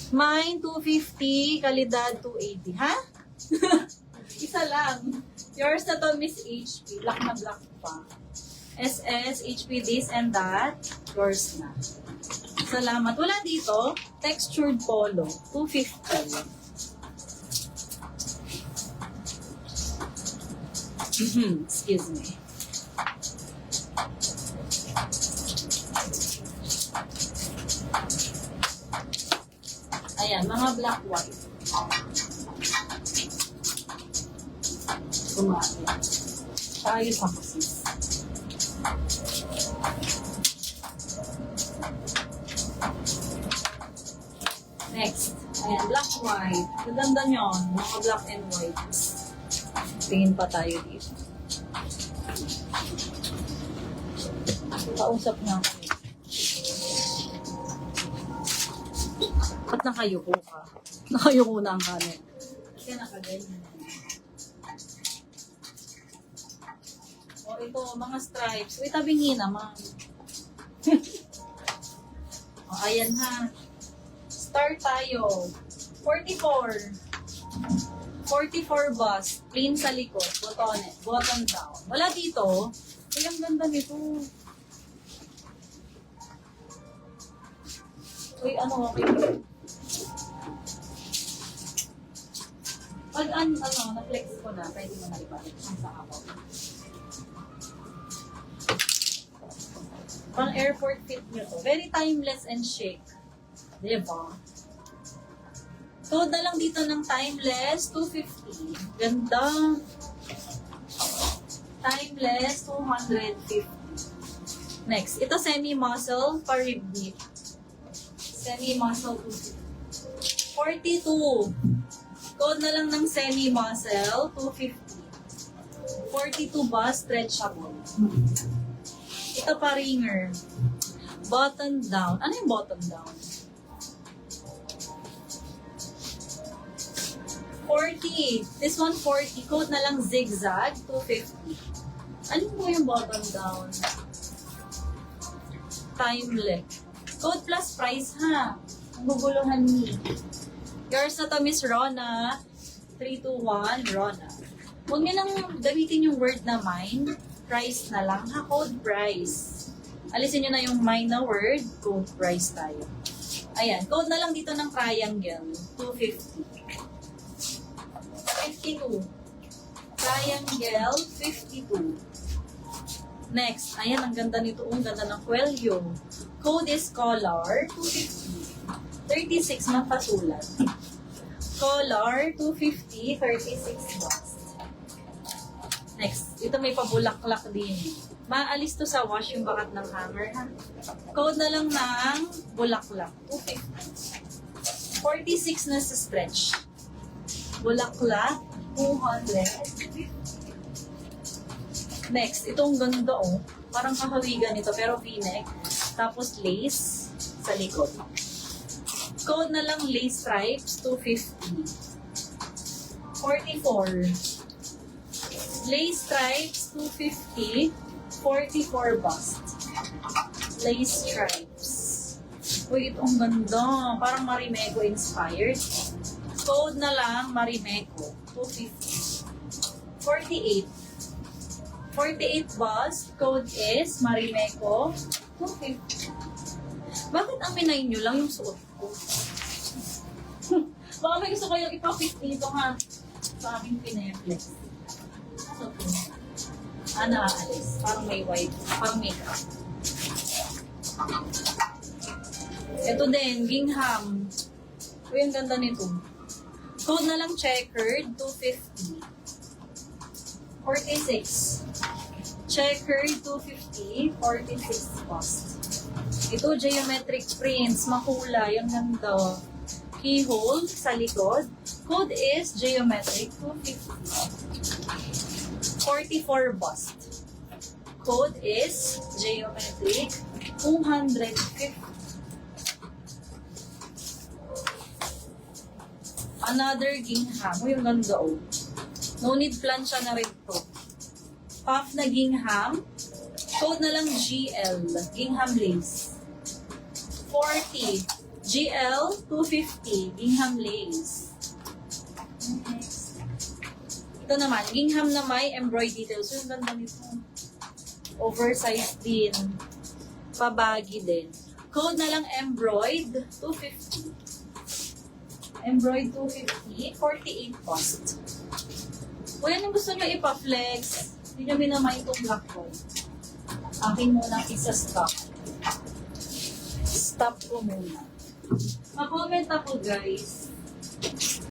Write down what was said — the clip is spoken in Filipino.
Mine, 250. Kalidad, 280. Ha? Isa lang. Yours na to, Miss HP. Black na black pa. SS, HP this and that. Yours na. Salamat. Wala dito. Textured polo. 250. Excuse me. Ayan, mga black white. Kumari. Tayo sa kusis. Next. Ayan, black white. Maganda nyon. Mga black and white. Tingin pa tayo dito. Kausap na ako. Ba't nakayuko ka? Nakayuko na ang kanin. Kasi nakaganyan. O ito, mga stripes. Uy, tabingi naman. O, ayan ha. Start tayo. 44. 44 bust. Plain sa likod. Button down. Wala dito. Uy, ang ganda nito. Uy, ano, okay. Pag na-flex ko na, pwede mo na ibalik ang sa ako. Pang airport fit nyo to. Very timeless and chic. Diba? So, na lang dito ng timeless, 250. Ganda. Timeless, 250. Next, ito semi-muscle, pa-rib knit. Semi-muscle, 250. 42. Code na lang ng semi-muscle, 250. 42 ba, stretchable. Ito pa ringer. Button down. Ano yung button down? 40. This one 40. Code na lang zigzag, 250. Ano po yung button down? Timeless. Code plus price ha. Ang guguluhan ni. Yours na to, Miss Rona. 321, Rona. Huwag niyo nang gamitin yung word na mine. Price na lang ha. Code price. Alisin niyo na yung mine na word. Code price tayo. Ayan. Code na lang dito ng triangle. 250. 52. Triangle, 52. Next. Ayan. Ang ganda nito. Ang ganda ng kwelyo. Code is color, 250. 36 mapasulat. Color, 250, 36 bucks. Next, ito may pabulaklak din. Maalis to sa wash yung bakat ng hanger, ha? Code na lang ng bulaklak, 250. 46 na sa stretch. Bulaklak, 250. Next, itong ganda, oh. Parang kahawigan ito, pero v-neck. Tapos lace sa likod. Code na lang lace stripes, 250. 44. Lace stripes, 250. 44 bust. Lace stripes. Uy, ito ang ganda. Parang Marimekko inspired. Code na lang Marimekko, 250. 48. 48 bust. Code is Marimekko, 250. Bakit aminay nyo lang yung suot ko? Baka may gusto kayong ipapit dito ha. Sa aking pineflex. So, aalis. Parang may white. Parang makeup. Ito din, gingham. Uy, ang ganda nito. Code na lang checkered, 250. 46. Checkered, 250. 46 cost. Ito, geometric prints, makulay, ang ganda. Keyhole sa likod. Code is geometric, 250. 44 bust. Code is geometric, 250. Another gingham. Uy, ang ganda, oh. No need plancha na rin to. Puff na gingham. Code na lang GL. Gingham lace. 40. GL 250, gingham lace. Next. Ito naman, gingham na may embroidery details. So, yung ganda nito. Oversized din. Pabagi din. Code na lang embroid 250. Embroid 250, 48 cost. Kung yan yung gusto nyo ipa-flex, hindi nyo minamay itong black ko. Akin muna isa-stop. Stop ko muna. Mag-comment ako guys